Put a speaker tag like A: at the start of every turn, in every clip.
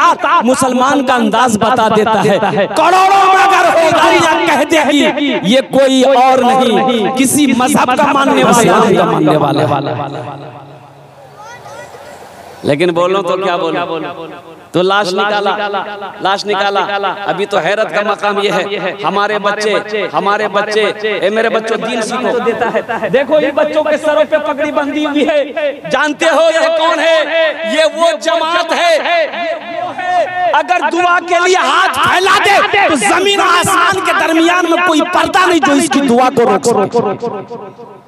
A: किताब मुसलमान का अंदाज बता देता है। करोड़ों में अगर होगा या कह देगी ये कोई और नहीं, किसी मजहब का मानने वाला। लेकिन बोलो तो क्या बोलो, तो लाश निकाला। अभी तो हैरत का मकाम ये है, हमारे बच्चे ए मेरे बच्चों दीन सीखो देता है। देखो ये बच्चों के सरों पे पगड़ी बंधी हुई है, जानते हो ये कौन है? ये वो जमात है। अगर दुआ के लिए हाथ फैला दे तो जमीन आसमान के दरमियान में कोई पर्दा नहीं जो इसकी दुआ को रोक सके।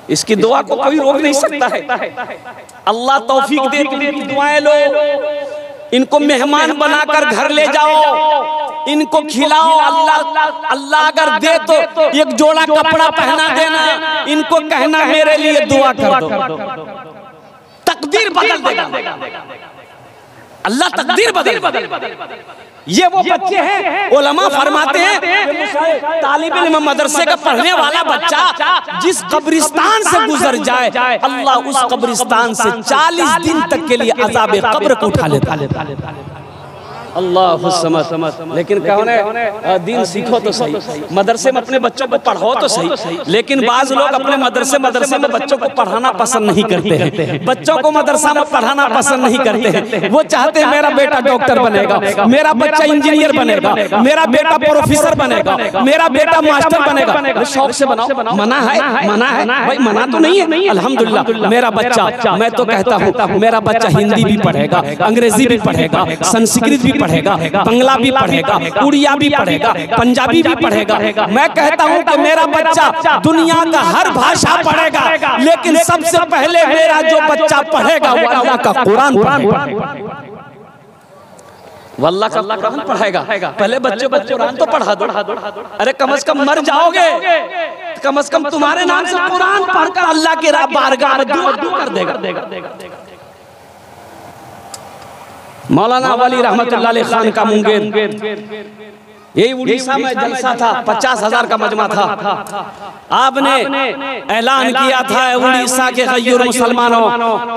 A: इसकी दुआ को कोई रोक नहीं सकता है। अल्लाह तौफीक दे, इनकी दुआएं लो, इनको मेहमान बनाकर घर ले जाओ, इनको खिलाओ। अल्लाह अगर दे तो एक जोड़ा कपड़ा पहना देना, इनको कहना मेरे लिए दुआ कर दो, तकदीर बदल देगा। अल्लाह तकदीर बदल। ये वो बच्चे हैं, उलमा फरमाते हैं तालिब इल्म मदरसे का पढ़ने वाला बच्चा जिस कब्रिस्तान से गुजर जाए, अल्लाह उस कब्रिस्तान से 40 दिन तक के लिए अज़ाब कब्र को उठा लेता। अल्लाह समझ। लेकिन कौन है दीन सीखो तो सही, मदरसे में अपने बच्चों को पढ़ाओ तो सही। लेकिन बाज लोग अपने मदरसे में बच्चों को पढ़ाना पसंद नहीं करते हैं, बच्चों को मदरसा में पढ़ाना पसंद नहीं करते हैं। वो चाहते हैं मेरा बेटा डॉक्टर बनेगा, मेरा बच्चा इंजीनियर बनेगा, मेरा बेटा प्रोफेसर बनेगा, मेरा बेटा मास्टर बनेगा। शौक से बनाओ, मना है भाई, मना तो नहीं है। अल्हम्दुलिल्लाह मेरा बच्चा, मैं तो कहता हूँ मेरा बच्चा हिंदी भी पढ़ेगा, अंग्रेजी भी पढ़ेगा, संस्कृत भी पढ़ेगा, बंगला भी पढ़ेगा, उड़िया भी पढ़ेगा, पंजाबी भी पढ़ेगा। मैं कहता हूं कि मेरा बच्चा दुनिया का हर भाषा पढ़ेगा, लेकिन सबसे पहले मेरा जो बच्चा पढ़ेगा वो अल्लाह का कुरान पढ़ेगा। वल्लाह का कुरान पढ़ेगा। पहले बच्चे को कुरान तो पढ़ा दो। अरे कम से कम मर जाओगे, कम से कम तुम्हारे नाम से कुरान पढ़कर अल्लाह के बारगाह में दुआ कर देगा। मौलाना वली रहमतुल्लाह अलैह खान का मुंगेर, यही उड़ीसा में जलसा था, 50,000 का मजमा था। आपने ऐलान किया था उड़ीसा के गैर मुसलमानों,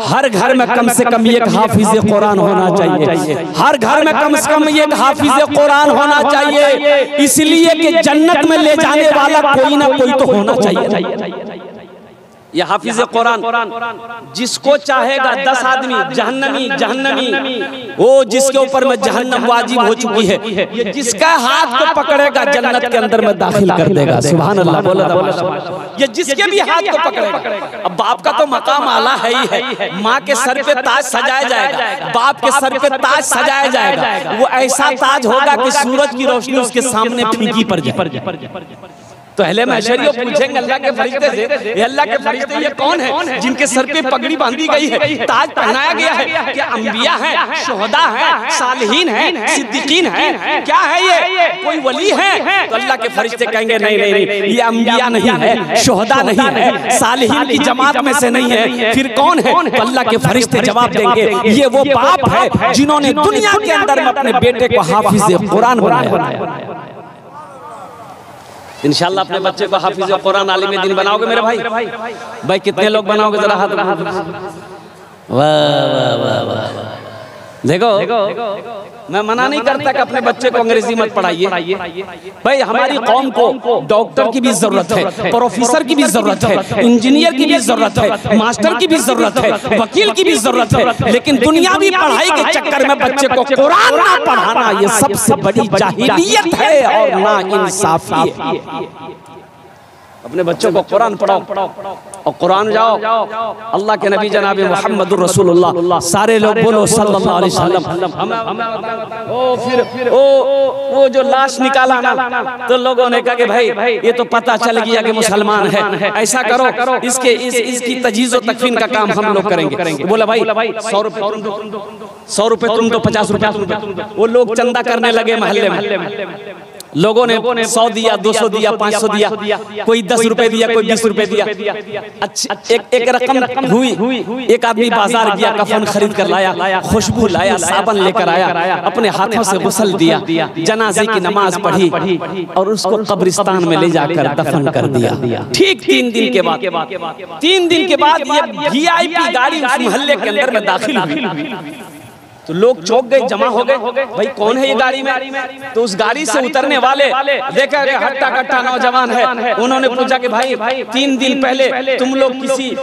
A: हर घर में कम से कम एक हाफिज कुरान होना चाहिए, हर घर में कम से कम एक हाफिज कुरान होना चाहिए, इसलिए कि जन्नत में ले जाने वाला कोई ना कोई तो होना चाहिए। ये हाफिज कुरान जिसको चाहेगा 10 आदमी जहन्नमी, वो जिसके ऊपर में जहन्नम वाजिब हो चुकी है, ये जिसका हाथ को पकड़ेगा जन्नत के अंदर में दाखिल कर देगा। सुभान अल्लाह बोला। ये जिसके भी हाथ को पकड़ेगा। अब बाप का तो मकाम आला है ही है, माँ के सर पे ताज सजाया जाएगा, बाप के सर पे ताज सजाया जाएगा। वो ऐसा ताज होगा कि सूरज की रोशनी उसके सामने फीकी पड़ जाए। तो अहले महशर पूछेंगे अल्लाह के फरिश्ते से, ये अल्लाह के फरिश्ते ये कौन है जिनके सर पे पगड़ी बांधी गई है, ताज पहनाया गया है? क्या अंबिया हैं, शुहदा हैं, सालिहीन हैं, सिद्दीकीन हैं? क्या है ये? कोई वली है? तो अल्लाह के फरिश्ते कहेंगे नहीं, ये अंबिया नहीं है, शुहदा नहीं है, सालिहीन की जमात में से नहीं है। फिर कौन है? तो अल्लाह के फरिश्ते जवाब देंगे ये वो बाप है जिन्होंने दुनिया के अंदर में अपने बेटे को हाफिज कुरान बनाया। इंशाल्लाह अपने बच्चे को हाफिज कुरान आलिम दीन बनाओगे मेरे भाई? कितने लोग बनाओगे जरा हाथ? वाह वाह वाह वाह। देखो मैं मना नहीं करता कि अपने बच्चे को अंग्रेजी मत पढ़ाइए भाई। हमारी कौम को डॉक्टर की भी जरूरत है, प्रोफेसर की भी जरूरत है, इंजीनियर की भी जरूरत है, मास्टर की भी जरूरत है, वकील की भी जरूरत है। लेकिन दुनियावी पढ़ाई के चक्कर में बच्चे को कुरान ना पढ़ाना ये सबसे बड़ी जाहिलियत है और ना इंसाफी है। अपने बच्चों को कुरान पढ़ाओ और कुरान जाओ। अल्लाह के नबी जनाब मुहम्मदुर रसूलुल्लाह, सारे लोग बोलो सल्लल्लाहु अलैहि वसल्लम। फिर वो जो लाश निकाला ना, तो लोगों ने कहा कि भाई ये तो पता चल गया कि मुसलमान है, ऐसा करो इसकी तजीज़ व तकफीन का काम हम लोग करेंगे। बोला भाई 100 रुपए तुम दो, 50 रुपए तुम दो। वो लोग चंदा करने लगे मोहल्ले में। लोगों ने 100 दिया, 200 दिया, 500 दिया, कोई 10 रुपए दिया, कोई 20 रुपए दिया। एक रकम हुई। एक आदमी बाजार गया, कफन खरीद कर लाया, खुशबू लाया, साबन लेकर आया, अपने हाथों से गुस्ल दिया, जनाजे की नमाज पढ़ी और उसको कब्रिस्तान में ले जाकर दफन कर दिया। ठीक 3 दिन के बाद ये VIP गाड़ी उस मोहल्ले के अंदर में दाखिल हुई। तो लोग चौंक गए, जमा हो गए, भाई कौन है ये गाड़ी में। तो उस गाड़ी से उतरने वाले देखा हट्टा कट्टा नौजवान है, उन्होंने पूछा कि भाई 3 दिन पहले तुम लोग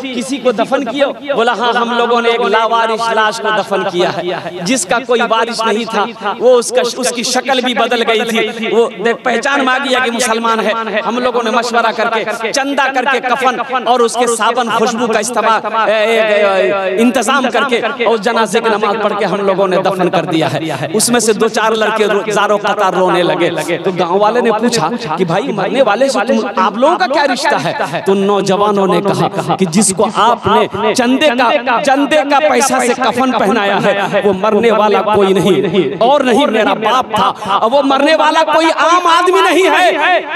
A: किसी को दफन किया? बोला हाँ, हम लोगों ने एक लावारिस लाश को दफन किया है, जिसका कोई वारिस नहीं था। वो उसकी शक्ल भी बदल गई थी, वो देख पहचान में आ गया कि मुसलमान है। हम लोगों ने मशवरा करके चंदा करके कफन और उसके साबन खुशबू का इस्तेमाल इंतजाम करके और जनाजे की नमाज पढ़ के हम लोगों ने दफन कर दिया है। उसमें से 2-4 लड़के ज़ारों कतार रोने लगे। तो गांव वाले ने पूछा कि भाई मरने वाले से आप लोगों का क्या रिश्ता है? तो नौजवानों ने कहा कि जिसको आपने चंदे का पैसा से कफन पहनाया है वो मरने वाला कोई नहीं और नहीं मेरा बाप था, और वो मरने वाला कोई आम आदमी नहीं है।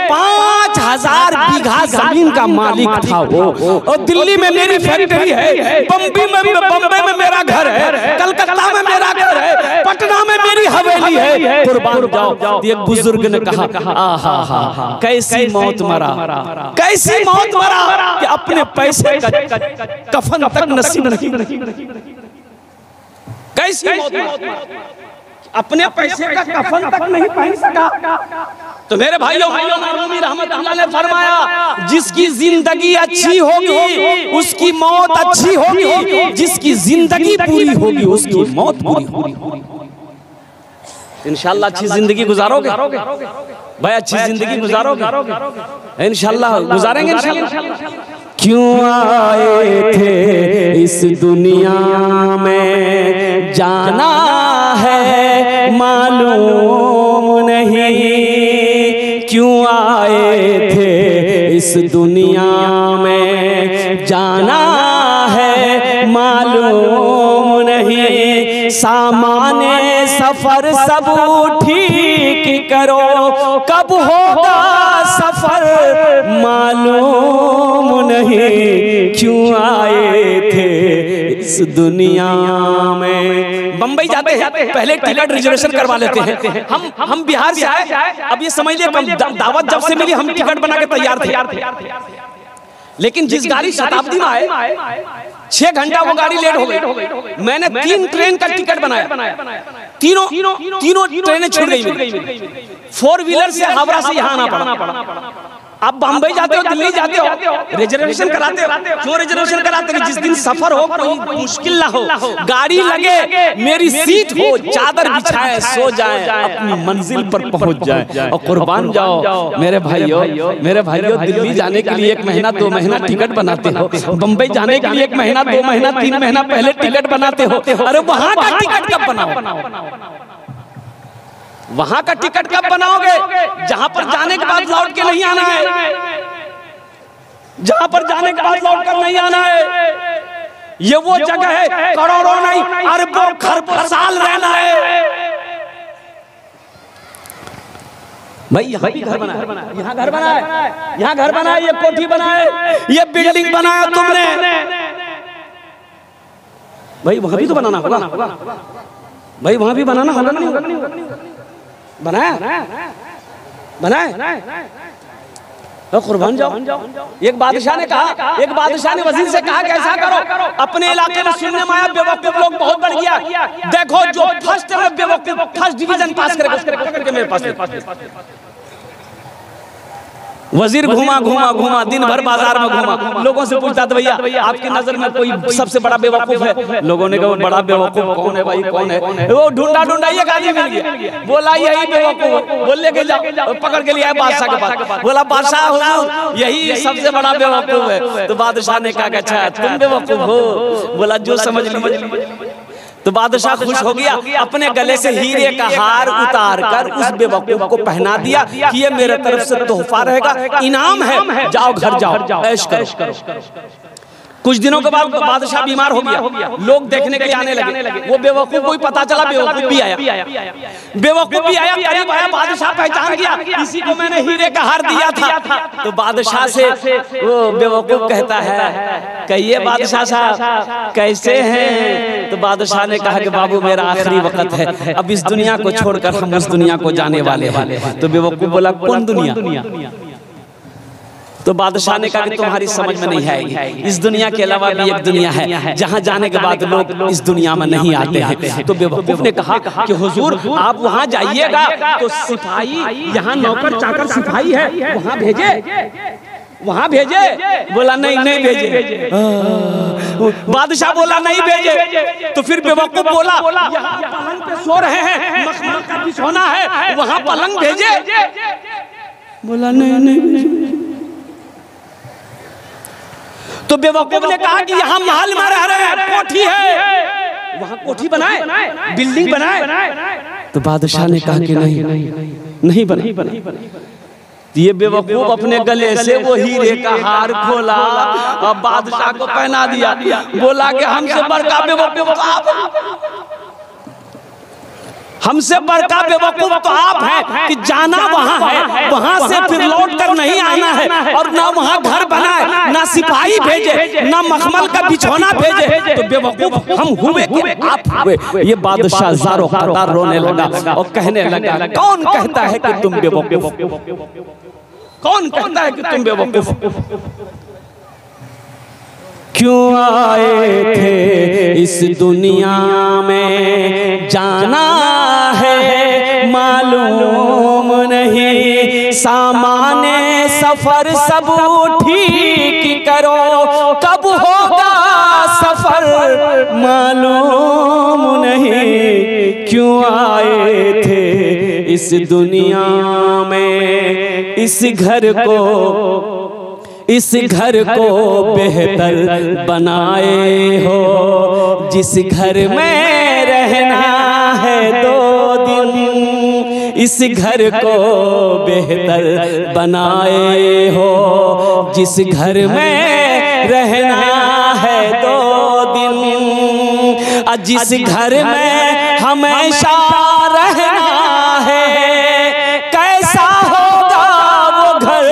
A: 5000 बीघा जमीन का मालिक था वो, और दिल्ली में मेरी फैक्ट्री है, बम्बई में मेरा घर है, कलकत्ता में मेरा घर है, पटना में मेरी हवेली है, कुर्बान जाओ। एक बुजुर्ग ने कहा आहा कैसी मौत मरा, कैसी मौत मरा कि अपने पैसे का कफन तक नसीब नहीं। कैसी मौत मरा, अपने पैसे का कफन तक नहीं पहन सका। तो मेरे भाइयों रूमी रहमतुल्लाह ने फरमाया जिसकी जिंदगी अच्छी होगी उसकी मौत अच्छी होगी, जिसकी जिंदगी पूरी होगी उसकी मौत पूरी होगी। इंशाल्लाह अच्छी जिंदगी गुजारोगे भाई, अच्छी जिंदगी गुजारोगे इंशाल्लाह, गुजारेंगे इंशाल्लाह। क्यों आए थे इस दुनिया में जाना है मालूम नहीं, क्यों आए थे इस दुनिया में जाना है मालूम नहीं, सामाने सफर सब ठीक करो कब होगा सफर मालूम नहीं, क्यों आए थे इस दुनिया में। बंबई जाते हैं पहले टिकट रिजर्वेशन करवा लेते हैं। हम बिहार से आए, अब ये समझ लिया दावत जब से मिली हम टिकट बना के तैयार थे, लेकिन जिस गाड़ी शताब्दी में आए 6 घंटा वो गाड़ी लेट हो गई। मैंने 3 ट्रेन का टिकट बनाया, तीनों ट्रेनें छूट गई। 4 व्हीलर से हावड़ा से यहाँ आना पड़ा। आप बम्बई जाते हो, दिल्ली जाते हो, रिजर्वेशन कराते हो। क्यों रिजर्वेशन कराते हो? जिस दिन सफर हो कोई मुश्किल ना हो, गाड़ी लगे, मेरी सीट हो, चादर बिछाए सो जाए, अपनी मंजिल पर पहुंच जाए और कुर्बान जाओ। मेरे भाइयों दिल्ली जाने के लिए 1 महीना 2 महीना टिकट बनाते हो, बम्बई जाने के लिए 1 महीना 2 महीना 3 महीना पहले टिकट बनाते हो। अरे वहां का टिकट कब बनाओ? वहां का टिकट कब बनाओगे? जहां पर जाने के बाद लौट के नहीं आना है, जहां पर जाने के बाद लौट कर नहीं आना है। ये वो जगह है करोड़ों नहीं अरबों खरबों साल रहना है। भाई यहाँ भी घर बना है, यहाँ घर बना है, यहाँ घर बना है, ये कोठी बना है, ये बिल्डिंग बनाया तुमने। भाई वहां भी तो बनाना होगा, भाई वहां भी बनाना होगा ना। बनाया कुर्बान जाओ। एक बादशाह ने कहा, एक बादशाह ने वजीर से कहा कि ऐसा करो अपने इलाके में सुनने में आया बेवकूफ लोग बहुत बढ़ गया, देखो जो फर्स्ट में बेवकूफ फर्स्ट डिवीजन पास करेगा मेरे पास। वजीर घूमा दिन भर बाजार में घूमा, लोगों से पूछता था भैया आपकी नजर में कोई सबसे बड़ा बेवकूफ है? लोगों ने कहा बड़ा बेवकूफ कौन है भाई, कौन है? वो ढूंढा एक आदमी मिल गया, बोला यही बेवकूफ। बोल लेके जाओ, पकड़ के लिया बादशाह के पास। बोला बादशाह हुजूर यही सबसे बड़ा बेवकूफ है। तो बादशाह ने कहा अच्छा तुम बेवकूफ हो? बोला जो समझ लीजिए। तो बादशाह खुश हो गया, अपने गले से हीरे का हार उतार कर उस बेवकूफ को पहना दिया कि ये मेरे तरफ से तोहफा रहेगा, इनाम है, जाओ घर जाओ ऐश करो। कुछ दिनों के बाद बादशाह बीमार हो गया, लोग देखने के लिए आने लगे। वो बेवकूफ को ही पता चला, बेवकूफ भी आया, करीब आया, बादशाह पहचान गया, इसी को मैंने हीरे का हार दिया था। तो बादशाह से वो बेवकूफ कहता है कहिए बादशाह साहब कैसे हैं? तो बादशाह ने कहा कि बाबू मेरा आखिरी वक्त है, अब इस दुनिया को छोड़कर हम उस दुनिया को जाने वाले हैं। तो बेवकूफ बोला कौन दुनिया? तो बादशाह ने कहा कि तुम्हारी समझ में नहीं आएगी, इस दुनिया के अलावा भी एक दुनिया है जहाँ जाने के बाद लोग इस दुनिया में नहीं आते हैं। तो बेवकूफ ने कहा कि हुजूर आप वहाँ जाइएगा तो सिपाही, यहाँ नौकर चाकर सिपाही है, वहाँ भेजे, वहाँ भेजे। बोला नहीं नहीं भेजे। बादशाह बोला नहीं भेजे। तो फिर बेवकूफ बोला यहाँ पलंग पे सो रहे हैं, मखमल का बिछौना है, वहाँ पलंग भेजे। बोला नहीं नहीं भेजे। तो बेवकूफ ने कहा कि यहाँ महल में रह रहे हैं, कोठी है, वहाँ कोठी बनाए, बिल्डिंग बनाए। तो बादशाह ने कहा कि नहीं बना। ये बेवकूफ अपने गले से वो हीरे का हार खोला और बादशाह को पहना दिया। बोला कि हमसे बड़का बेवकूफ, हमसे बड़का बेवकूफ तो आप हैं कि जाना वहाँ है, वहाँ से फिर लौट कर नहीं आना है, और ना वहाँ घर बनाए, ना सिपाही भेजे, ना मखमल का बिछौना भेजे। तो बेवकूफ हम हुए कि आप हुए। ये बादशाह ज़ारो ख़ातर रोने लगा और कहने लगा, कौन कहता है कि तुम बेवकूफ, कौन कहता है कि तुम बेवकूफ? क्यों आए थे इस दुनिया में, जाना है मालूम नहीं, सामाने सफर सब ठीक करो, कब होगा सफर मालूम नहीं। क्यों आए थे इस दुनिया में, इस घर को बेहतर बनाए हो, जिस घर में रहना है 2 दिन, इस घर को बेहतर बनाए हो, जिस घर में रहना है 2 दिन, जिस घर में हमेशा रहना है, कैसा होगा वो घर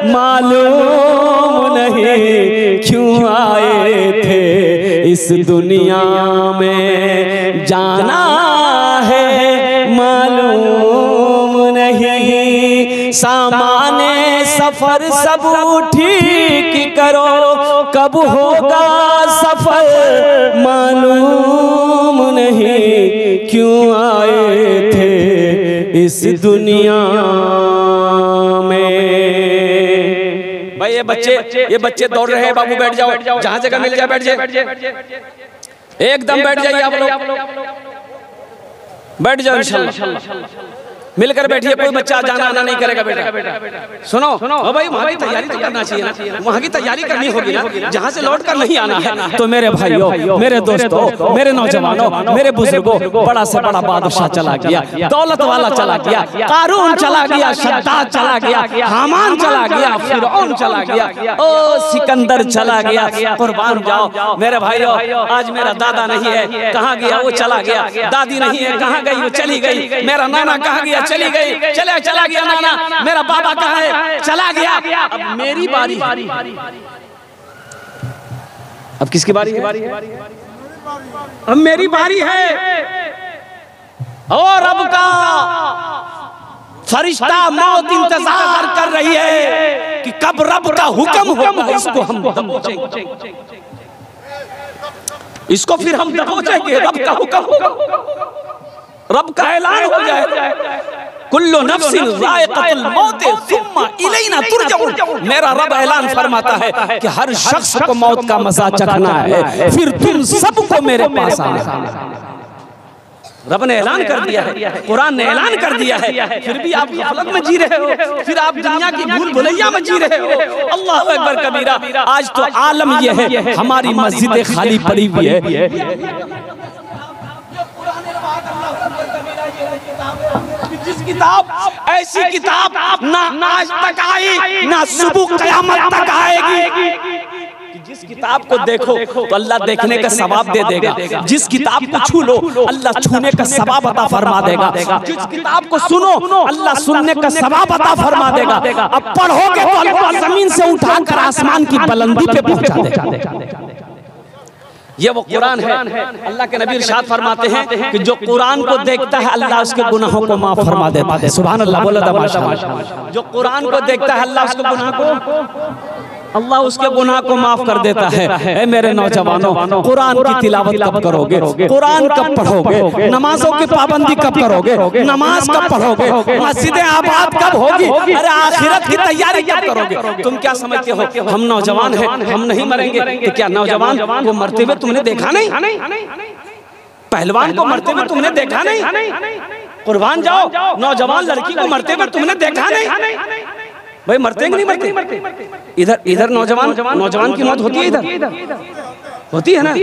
A: मालूम नहीं। क्यों आए थे इस दुनिया में, जाना है मालूम नहीं, सामाने सफर सब ठीक करो, कब होगा सफर मालूम नहीं। क्यों आए थे इस दुनिया में। भाई ये बच्चे दौड़ रहे हैं, बाबू बैठ जाओ, जहां जगह मिल जाए बैठ जाए, एकदम बैठ जाइए आप लोग, बैठ जाओ इंशाल्लाह, मिलकर बैठिए, कोई बच्चा जाना आना नहीं करेगा बेटा। सुनो ओ भाई, वहाँ की तैयारी तो करना चाहिए ना, वहाँ की तैयारी करनी होगी ना, जहाँ से लौट कर नहीं आना है। तो मेरे भाइयों, मेरे दोस्तों, मेरे नौजवानों, मेरे बुजुर्गों, बड़ा से बड़ा बादशाह चला गया, दौलत वाला चला गया, कारून चला गया, शद्दाद चला गया, हामान चला गया, फिरौन चला गया, ओ सिकंदर चला गया। कुर्बान जाओ मेरे भाइयों, आज मेरा दादा नहीं है, कहाँ गया वो चला गया, दादी नहीं है, कहाँ गई वो चली गई, मेरा नाना कहाँ गया, चली गई, चला गया नाना, मेरा बाबा कहाँ है, चला गया। अब मेरी बारी है, अब किसकी बारी है? अब मेरी बारी है, और अब का फरिश्ता मौत इंतजार कर रही है कि कब रब का हुक्म होगा, इसको हम दबोचेंगे, इसको फिर हम दबोचेंगे। रब का हुक्म होगा, रब का ऐलान हो जाएगा, कुल्लु नफ्सिन ज़ाइक़तुल मौत सुम्मा इलैना तुरजऊन। मेरा रब ऐलान फरमाता है कि हर शख्स को मौत का मजा चखना है, फिर तुम सबको मेरे पास आना है। रब ने ऐलान कर दिया है, कुरान ने ऐलान कर दिया है, फिर भी आप गफलत में जी रहे हो, फिर आप दुनिया की भूल भुलैया में जी रहे हो। अल्लाह अकबर कबीरा। आज तो आलम ये है, हमारी मस्जिदें खाली पड़ी हुई है। जिस किताब, ऐसी किताब ना आज तक आई, ना सुबह क़यामत तक आएगी। जिस किताब को देखो तो अल्लाह देखने का सवाब दे देगा, जिस किताब को छू लो अल्लाह छूने का सवाब अता फरमा देगा, जिस किताब को सुनो अल्लाह सुनने का सवाब अता फरमा देगा। अब पढ़ोगे तो अल्लाह जमीन से उठाकर आसमान की बुलंदी पे पहुंचा देगा। ये वो कुरान है। अल्लाह के नबी इरशाद फरमाते हैं कि जो कुरान को देखता है अल्लाह उसके गुनाहों को माफ फरमा देता है। सुभान अल्लाह, बोला था माशाअल्लाह। जो कुरान को देखता है अल्लाह उसके गुनाह को माफ कर देता है। ऐ मेरे नौजवानों, कुरान की तिलावत कब करोगे? कुरान कब पढ़ोगे? नमाजों की पाबंदी कब करोगे? नमाज कब पढ़ोगे? मस्जिदें आबाद कब होगी? अरे आखिरत की तैयारी कब करोगे? तुम क्या समझते हो हम नौजवान हैं, हम नहीं मरेंगे? तो क्या नौजवान को मरते हुए तुमने देखा नहीं? पहलवान को मरते हुए तुमने देखा नहीं? कुर्बान जाओ, नौजवान लड़की को मरते हुए तुमने देखा नहीं? भाई मरते कि नहीं मरते? इधर नौजवान की मौत होती है, इधर होती है ना?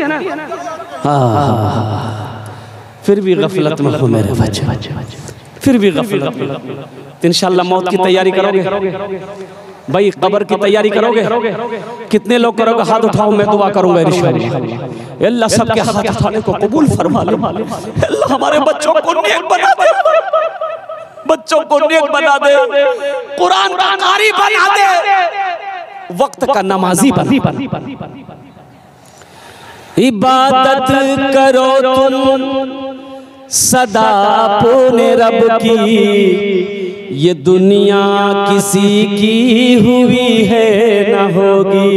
A: फिर भी गफलत में हो मेरे बच्चे, फिर भी गफलत में। इंशाअल्लाह मौत की तैयारी करोगे भाई, कब्र की तैयारी करोगे? कितने लोग करोगे? हाथ उठाओ, मैं दुआ करूंगा इंशाअल्लाह। अल्लाह सबके हाथ उठाने को कबूल फरमा ले। अल्लाह हमारे बच्चों को नेक बना दे, बच्चों को नेक बना दे, कुरान का कारी बना दे, वक्त का नमाजी बना। इबादत करो तुम सदा अपने रब की, ये दुनिया किसी की हुई है न होगी।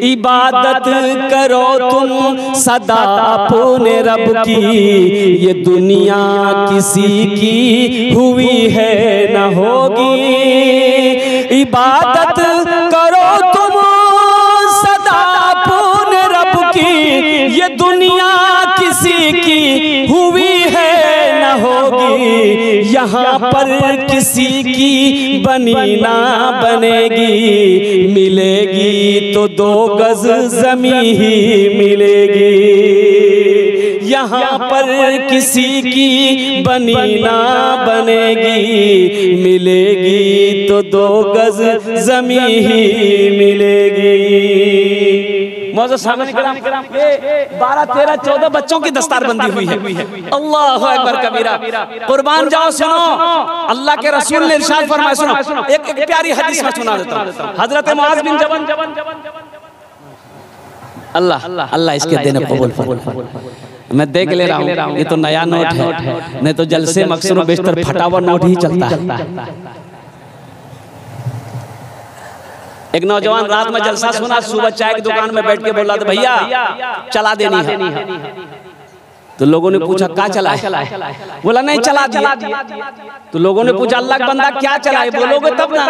A: इबादत करो तुम सदा अपने रब की, ये दुनिया किसी की हुई है न होगी। इबादत करो तुम सदा अपने रब की, ये दुनिया किसी की हुई है न होगी। यहाँ पर किसी की बनी ना बनेगी, मिलेगी तो 2 गज ज़मीं ही मिलेगी। यहाँ पर किसी की बनी ना बनेगी, मिलेगी तो 2 गज ज़मीं ही मिलेगी। मौजूद सामने ये 12, 13, 14 बच्चों की दस्तारबंदी हुई है। अल्लाहु अकबर कबीरा। कुर्बान जाओ, सुनो अल्लाह के रसूल ने इरशाद फरमाया। सुनो एक प्यारी हदीस में सुना देता हूँ। हजरत मुआज़ बिन जबल, अल्लाह इसके दिन कबूल फरमाए। मैं देख ले रहा हूँ, ये तो नया नोट है, नहीं तो जलसे मकसद बेशतर फटा हुआ नोट ही चलता है। एक नौजवान रात में जलसा सुना, सुबह चाय की दुकान में बैठ के बोला था भैया चला देनी है। तो लोगों ने पूछा क्या चला है? बोला नहीं चला दिया। तो लोगों ने पूछा अल्लाह का बंदा क्या चला है? बोलोगे तब ना।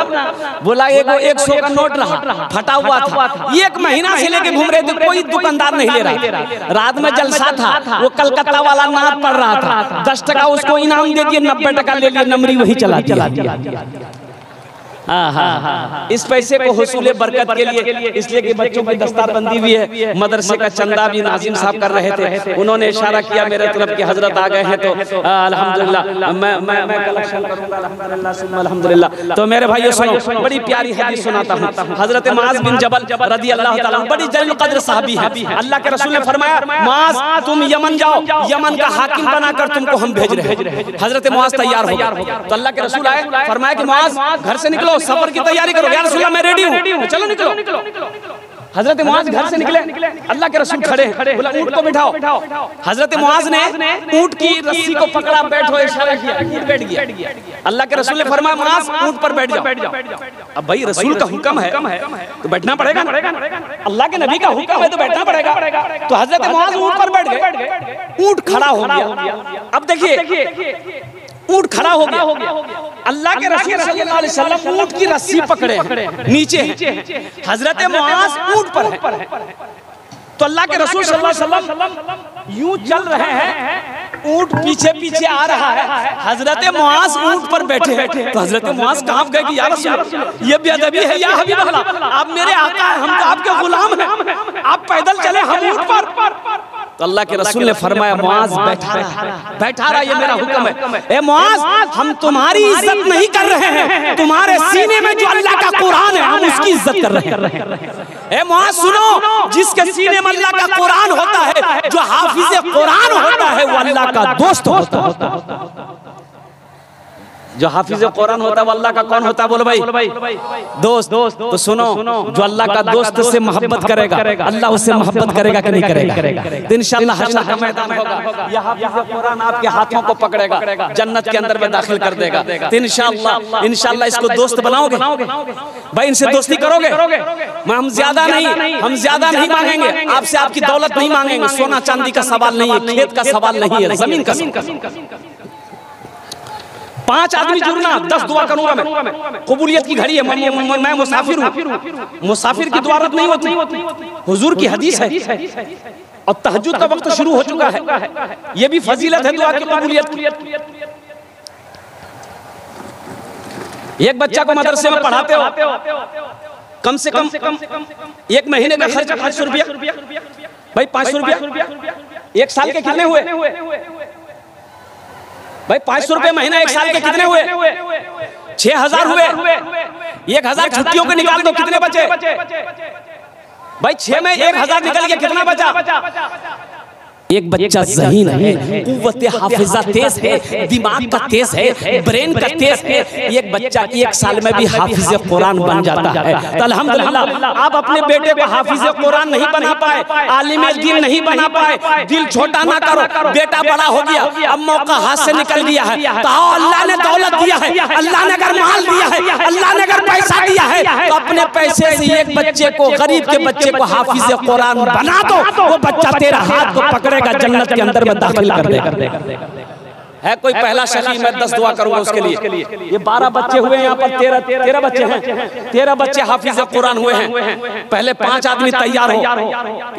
A: बोला 100 का नोट रहा, फटा हुआ था, 1 महीना से लेके घूम रहे थे, कोई दुकानदार नहीं ले रहा। रात में जलसा था, वो कलकत्ता वाला नाद पड़ रहा था, 10 टका उसको इनाम दे दिए, 90 टका ले लिया, नमरी वही चला दिया। इस पैसे को हुसूले बरकत के लिए, इसलिए कि बच्चों की दस्तारबंदी भी है। मदरसे का चंदा भी नाजिम साहब कर रहे थे, उन्होंने इशारा किया मेरे तरफ कि हजरत आ गए हैं, तो अल्हम्दुलिल्लाह मैं कलेक्शन करूंगा अल्हम्दुलिल्लाह। तो मेरे भाइयों सुनो, बड़ी प्यारी हदीस सुनाता हूं। हजरत मुआज़ बिन जबल रज़ियल्लाहु ताला बड़ी जलील कद्र सहाबी है। अल्लाह के रसूल ने फरमाया मुआज़ तुम यमन जाओ, यमन का हाकिम बनाकर तुमको हम भेज रहे हैं। हजरत मुआज़ तैयार हो गया, तो अल्लाह के रसूल आए, फरमाया कि मुआज़ घर से निकलो, सफर की तैयारी करो। या रसूल अल्लाह मैं रेडी हूं, चलो निकलो। हजरत मुआज़ घर से निकले, अल्लाह के रसूल खड़े हैं, बोला ऊंट को बिठाओ। हजरत मुआज़ ने ऊंट की रस्सी को पकड़ा, बैठो, इशारा किया, ऊंट बैठ गया। अल्लाह के रसूल ने फरमाया मुआज़ ऊंट पर बैठ जाओ। अब भाई रसूल का हुक्म है तो बैठना पड़ेगा, अल्लाह के नबी का हुक्म है तो बैठना पड़ेगा। तो हजरत मुआज़ ऊंट पर बैठ गए, ऊंट खड़ा हो गया। अब देखिए ऊंट खड़ा हो गया, अल्लाह के रसूल सल्लल्लाहु अलैहि वसल्लम ऊंट की रस्सी पकड़े नीचे हैं, हजरत मुआज़ ऊंट पर है। तो अल्लाह के रसूल सल्लल्लाहु अलैहि वसल्लम यूं चल रहे हैं, ऊंट पीछे पीछे आ रहा है, हजरत मुआज़ ऊंट पर बैठे हैं। तो हजरत मुआज़ कांप गए कि या रसूल ये बेअदबी है या हबीब अल्लाह, आप मेरे आका हैं, हम तो आपके गुलाम हैं, आप पैदल चले, हम ऊंट पर। तो अल्लाह के रसूल ने फरमाया मुआज़ बैठा रहा, ये मेरा हुक्म है। ए मुआज़ हम तुम्हारी इज्जत नहीं कर रहे हैं, तुम्हारे सीने में जो अल्लाह का कुरान है हम उसकी इज्जत कर रहे हैं। ए मुआज़ सुनो, जिसके सीने में अल्लाह का कुरान होता है, जो हाफिज़ कुरान होता है वो अल्लाह का दोस्त होता है। जो हाफिज कुरान होता है वो अल्लाह का कौन होता है? बोलो भाई, दोस्त। तो सुनो, जो अल्लाह का दोस्त से मोहब्बत करेगा, अल्लाह उससे मोहब्बत करेगा कि नहीं करेगा? तो इंशाअल्लाह हश्र का मैदान होगा, ये हाफिज कुरान आपके हाथों को पकड़ेगा, जन्नत के अंदर में दाखिल कर देगा। तो इंशाअल्लाह इसको दोस्त बनाओगे भाई, इनसे दोस्ती करोगे। हम ज्यादा नहीं मांगेंगे आपसे, आपकी दौलत नहीं मांगेंगे, सोना चांदी का सवाल नहीं है, खेत का सवाल नहीं है, जमीन का। 5 आदमी जुड़ना, 10 दुआ करूंगा मैं। कबूलियत की घड़ी है, मैं मुसाफिर हूँ, मुसाफिर की दुआ रद्द नहीं होती। हुजूर की हदीस है, और तहज्जुद का वक्त शुरू हो चुका है। ये भी फजीलत है दुआ की कबूलियत की। एक बच्चा को मदरसे में पढ़ाते हो, कम से कम 1 महीने का खर्च 500 रुपया भाई, 500 रुपया। 1 साल के कितने हुए भाई? 500 रुपए महीना 1 साल के कितने हुए? 6000 हुए। 1000 छुट्टियों के निकाल दो, कितने बचे भाई? 6 में 1000 निकल के कितना बचा? एक बच्चा ज़हीन है, कुव्वत हाफिजा तेज है, दिमाग का तेज है, ब्रेन का तेज है। एक बच्चा 1 साल में भी हाफिज कुरान बन जाता है। तो अल्हम्दुलिल्लाह, आप अपने बेटे को हाफिज कुरान नहीं बना पाए, आलिम दीन नहीं बना पाए, दिल छोटा ना करो। बेटा बड़ा हो गया, अब मौका हाथ से निकल गया है, तो अल्लाह ने दौलत दिया है, अल्लाह ने अगर माल दिया है, अल्लाह ने अगर पैसा दिया है, तो अपने पैसे से एक बच्चे को, गरीब के बच्चे को हाफिज कुरान बना दो। वो बच्चा तेरा हाथ को पकड़े, जन्नत के अंदर में दाखिल कर देगा। है कोई पहला शकी, मैं 10 दुआ करूंगा उसके लिए। ये 12 बच्चे हुए यहाँ पर, 13 बच्चे हैं, 13 बच्चे हाफिज कुरान हुए हैं। पहले 5 आदमी तैयार हो,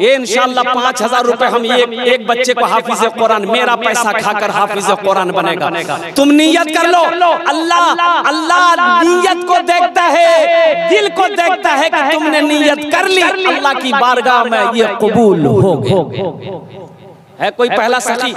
A: ये इंशाअल्लाह 5000 रुपए हम एक बच्चे को हाफिज कुरान, मेरा पैसा खाकर हाफिज कुरान बनेगा। तुम नियत कर लो, अल्लाह नियत को देखता है, दिल को देखता है कि तुमने नियत कर ली, अल्लाह की बारगाह में ये कबूल हो गया। है कोई पहला सखी,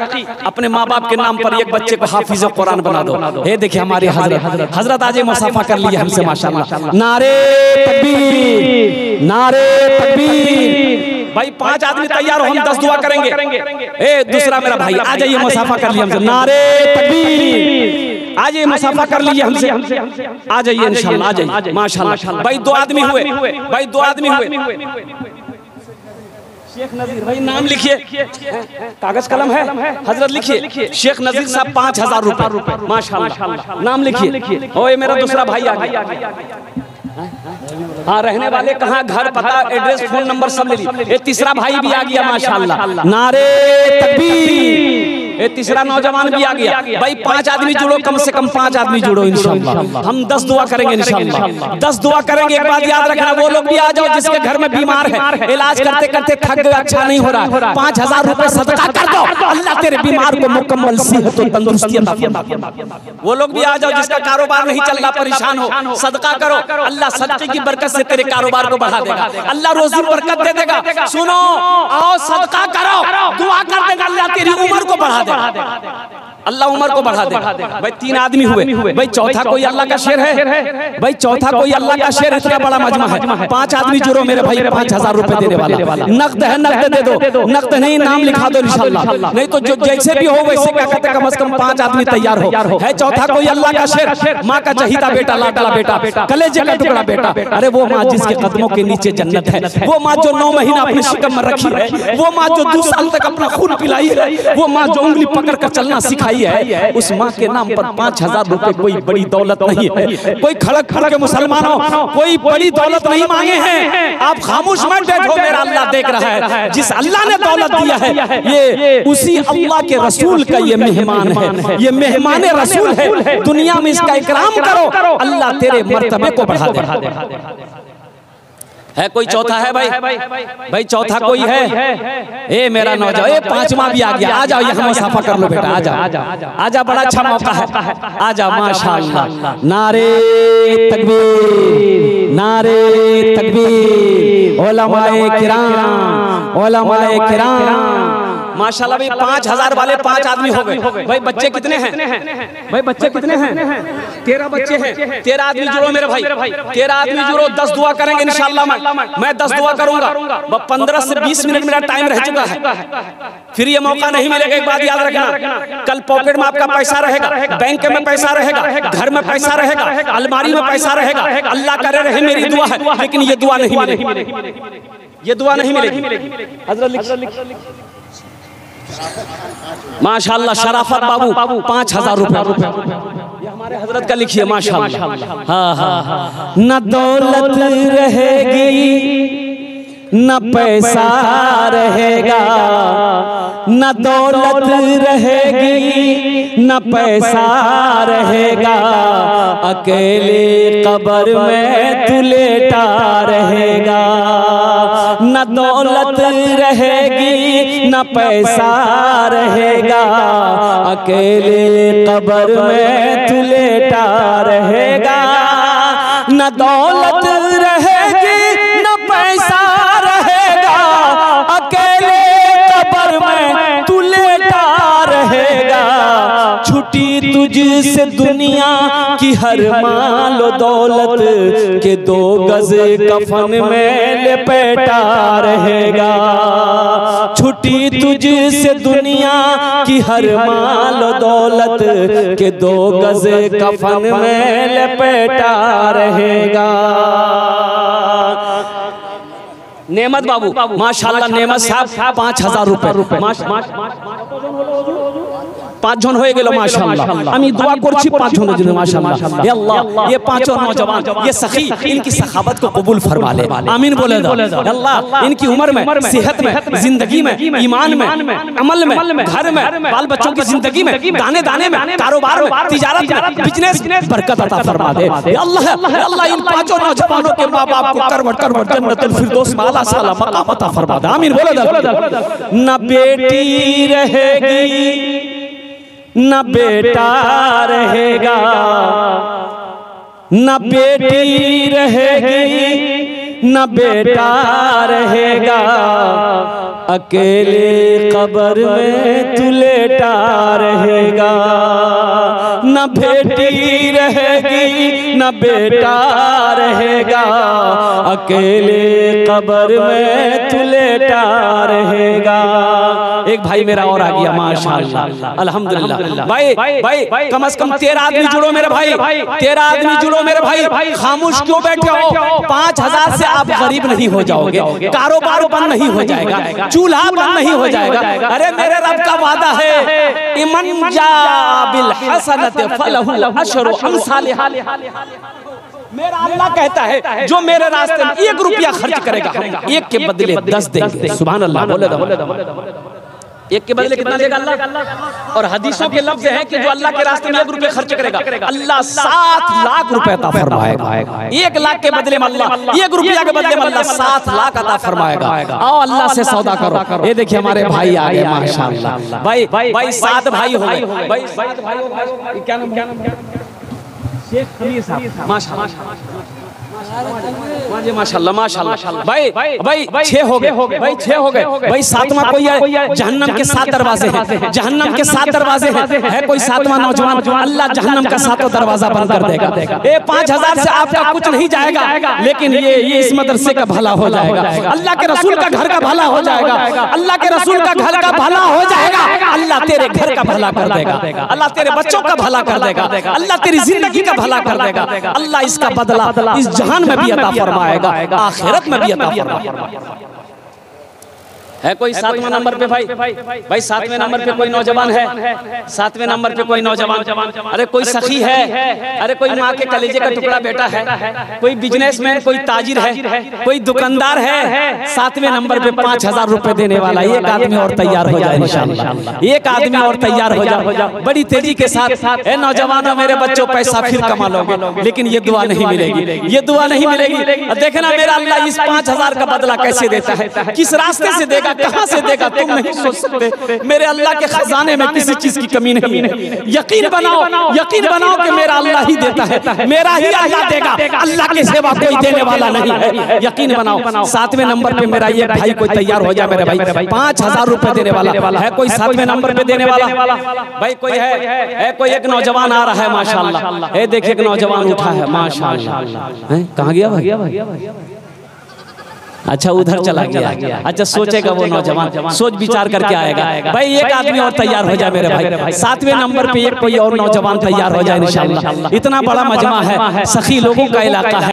A: अपने माँ बाप के नाम पर एक बच्चे को हाफिज कुरान बना दो। ये देखिए हमारे हजरत आज मुसाफा कर लिया हमसे, माशाल्लाह। नारे तकबीर, नारे तकबीर। भाई 5 आदमी तैयार हो, हम 10 दुआ करेंगे। ए दूसरा मेरा भाई आ जाइए, मुसाफा कर लिया हमसे। नारे तकबीर, आ जाइए, मुसाफा कर लीजिए हमसे, आ जाइए इंशाल्लाह, आ जाइए माशाल्लाह। भाई 2 आदमी हुए, भाई 2 आदमी हुए। शेख नजीर भाई नाम लिखिए, कागज कलम है हजरत, लिखिए शेख नजीर साहब 5000 रुपए, माशाल्लाह। नाम लिखिए। ओए मेरा दूसरा भाई आ गया। हाँ, रहने वाले कहाँ, घर, पता, एड्रेस, फोन नंबर सब ले ली। ये तीसरा भाई भी आ गया माशाल्लाह। नारे तकबीर। ये तीसरा नौजवान भी आ गया। भाई 5 आदमी जुड़ो, कम से कम 5 आदमी जुड़ो इंशाल्लाह। हम 10 दुआ करेंगे इंशाल्लाह, 10 दुआ करेंगे। एक बात याद रखना, वो लोग भी आ जाओ जिसके घर में बीमार है, इलाज करते करते थक गए, अच्छा नहीं हो रहा, 5000 रुपए सदका कर दो, अल्लाह तेरे बीमार को मुकम्मल सेहत और तंदुरुस्ती अता फरमाए। वो लोग भी आ जाओ जिसका कारोबार नहीं चल रहा, परेशान हो, सदका करो, अल्लाह सदके की बरकत से तेरे कारोबार को बढ़ा देगा, अल्लाह रोजी बरकत दे देगा। सुनो, आओ सदका करो, दुआ कर देगा, अल्लाह तेरी उम्र को बढ़ा देगा, अल्लाह उम्र को बढ़ा देगा। भाई 3 आदमी हुए। भाई चौथा कोई अल्लाह का शेर है, भाई चौथा कोई अल्लाह का शेर, इतना बड़ा मजमा है। 5 आदमी जुड़ो मेरे भाई, 5000 रुपए देने वाला। नकद है, नकद दे दो, नकद नहीं नाम लिखा दो इंशाल्लाह। नहीं तो जो जैसे भी हो वैसे क्या कहते, कम से कम 5 आदमी तैयार हो। है चौथा कोई अल्लाह का शेर, माँ का चहीता बेटा, लाडला बेटा, कलेजे का टुकड़ा बेटा। अरे वो माँ जिसके कदमों के नीचे जन्नत है, वो माँ जो 9 महीना अपने शिकम में रखी है, वो माँ जो 2 साल तक अपना खून पिलाई है, वो माँ जो उंगली पकड़ कर चलना सिखाई है, उस माँ के नाम पर 5000 रुपए कोई बड़ी दौलत नहीं है। कोई खड़क खड़ के मुसलमानों, कोई बड़ी दौलत नहीं मांगे हैं। आप खामोश मत बैठो, मेरा अल्लाह देख रहा है। जिस अल्लाह ने दौलत दिया है, ये उसी अल्लाह के रसूल का ये मेहमान है, ये मेहमान रसूल है। दुनिया में इसका इकराम करो, अल्लाह तेरे मर्तबे को बढ़ा दे। है कोई चौथा है भाई? भाई चौथा कोई है? ए मेरा नौजवान, ए 5वां भी आ गया। आ जाओ यहाँ मुसाफा कर लो बेटा, आ जाओ, बड़ा अच्छा मौका है, आ जाओ माशाल्लाह। नारे तकबीर, नारे तकबीर। उलमाए किराम, उलमाए किराम, माशाल्लाह भाई 5000 वाले 5 आदमी हो गए। भाई बच्चे कितने हैं? भाई बच्चे कितने हैं? 13 बच्चे हैं। 13 आदमी जुड़ो मेरे भाई, 13 आदमी जुड़ो। 10 दुआ करेंगे इंशाल्लाह। मैं 10 दुआ करूंगा। 15 से 20 मिनट मेरा टाइम रह चुका है, फिर ये मौका नहीं मिलेगा। एक बात याद रखना, कल पॉकेट में आपका पैसा रहेगा, बैंक में पैसा रहेगा, घर में पैसा रहेगा, अलमारी में पैसा रहेगा। अल्लाह करे रहे मेरी दुआ है, लेकिन ये दुआ नहीं मिलेगी, ये दुआ नहीं मिलेगी। माशाल्लाह शराफत बाबू 5000 रुपए ये हमारे हजरत का लिखिए माशाल्लाह। हाँ हाँ, न दौलत रहेगी न पैसा रहेगा, न दौलत रहेगी न पैसा रहेगा, अकेले कब्र में तू लेटा रहेगा। न दौलत रहेगी न पैसा रहेगा, अकेले कब्र में तू लेटा रहेगा। न दौलत रहेगी न पैसा रहेगा, अकेले कब्र में तू लेटा रहेगा। छुट्टी तुझसे दुनिया की हर माल दौलत के 2 गज कफन में लपेटा रहेगा। छुट्टी तुझसे दुनिया की हर माल दौलत के 2 गज कफन में लपेटा रहेगा। नेमत बाबू माशाल्लाह, नेमत साहब 5000 रुपए 5 जन হয়ে গেল माशाल्लाह। আমি दुआ করছি 5 জনের জন্য माशाल्लाह। या अल्लाह ये 5 नौजवान, ये सखी, इनकी सखावत को कबूल फरमा ले, आमीन बोले दो। अल्लाह इनकी उम्र में, सेहत में, जिंदगी में, ईमान में, अमल में, घर में, बाल बच्चों की जिंदगी में, दाने दाने में, कारोबार में, तिजारत में, बिजनेस बरकत अता फरमा दे। या अल्लाह इन 5 नौजवानों के माँ बाप को करवट करवट जन्नतुल फिरदौस में आला साला मकाम अता फरमा दे, आमीन बोले दो। न बेटी रहेगी न बेटा रहेगा, न बेटी रहेगी न बेटा रहेगा, अकेले कब्र में तू लेटा रहेगा। न बेटी रहेगी न बेटा रहेगा, अकेले कब्र में तू लेटा रहेगा। एक भाई मेरा और आ गया माशाल्लाह अल्हम्दुलिल्लाह। भाई कम से कम 13 आदमी जुड़ो मेरे भाई, 13 आदमी जुड़ो मेरे भाई। खामोश क्यों बैठे हो? 5000 से आप गरीब नहीं हो जाओगे, कारोबार बंद नहीं हो जाएगा, चूल्हा बंद नहीं हो जाएगा। अरे मेरे रब का वादा है, इमन जा बिल हसनत फलहु अशरु अमसालिहा। मेरा अल्लाह कहता है जो मेरे रास्ते में 1 रुपया खर्च करेगा, हम 1 के बदले 10 देंगे। सुभान अल्लाह बोले दो। 1 के बदले कितना देगा अल्लाह? और हदीसों के लफ्ज़ हैं कि जो अल्लाह के रास्ते में 1 रुपया खर्च करेगा, अल्लाह 7 लाख रुपए अता फरमाएगा। 1 लाख के बदले में अल्लाह, 1 रुपया के बदले में अल्लाह 7 लाख अता फरमाएगा। आओ अल्लाह से सौदा करो। ये देखिए हमारे भाई आ गए माशाल्लाह। भाई 7 भाई हो गए। भाई 7 भाई हो गए। क्या नाम? शेख खलील साहब माशाल्लाह माशाल्लाह। भाई 6 हो गए, भाई 6 हो गए। भाई 7वां कोई है? जहन्नम के 7 दरवाजे हैं, जहन्नम के 7 दरवाजे हैं। है कोई 7वां नौजवान? अल्लाह जहन्नम का 7वां दरवाजा बंद कर देगा। ये 5000 से आपका कुछ नहीं जाएगा, लेकिन ये इस मदरसे का भला हो जाएगा, अल्लाह के रसूल का घर का भला हो जाएगा, अल्लाह के रसूल का घर का भला हो जाएगा। अल्लाह तेरे घर का भला कर देगा, अल्लाह तेरे बच्चों का भला कर देगा, अल्लाह तेरी जिंदगी का भला कर देगा। अल्लाह इसका बदला इस जहान में भी अता फरमाएगा, आखिरत में भी अता फरमाएगा। है कोई 7वें नंबर पे? भाई 7वें नंबर पे कोई नौजवान है? 7वें नंबर पे कोई नौजवान? अरे कोई सखी है? अरे कोई माँ के कलेजे का टुकड़ा बेटा है? कोई बिजनेसमैन, कोई ताजिर है, कोई दुकानदार है? 7वें नंबर पे 5000 रुपए देने वाला एक आदमी और तैयार हो जाए इंशाअल्लाह। एक आदमी और तैयार हो जाए बड़ी तेजी के साथ। ए नौजवानों, मेरे बच्चों, पैसा फिर कमा लोगे, लेकिन ये दुआ नहीं मिलेगी, ये दुआ नहीं मिलेगी। देखना मेरा अल्लाह इस 5000 का बदला कैसे देता है, किस रास्ते से देगा, कहां से देगा तुम नहीं सोच सकते। मेरे अल्लाह के खजाने में किसी चीज की कमी नहीं है। यकीन बनाओ कि मेरा अल्लाह ही देता है, मेरा ही अल्लाह देगा, अल्लाह के सिवा कोई देने वाला नहीं है। यकीन बनाओ। 7वें नंबर पे मेरा ये भाई कोई तैयार हो जाए मेरे भाई, 5000 रुपए देने वाला है कोई 7वें नंबर पे देने वाला भाई कोई है कोई एक नौजवान आ रहा है माशाल्लाह। ये देखिए एक नौजवान उठा है माशाल्लाह। कहाँ गया भाई? अच्छा उधर चला गया। अच्छा सोचेगा वो नौजवान, सोच विचार करके आएगा। भाई एक आदमी और तैयार हो जाए मेरे भाई, 7वें नंबर पे एक कोई और नौजवान तैयार हो जाए इंशाल्लाह। इतना बड़ा मजमा है, सखी लोगों का इलाका है।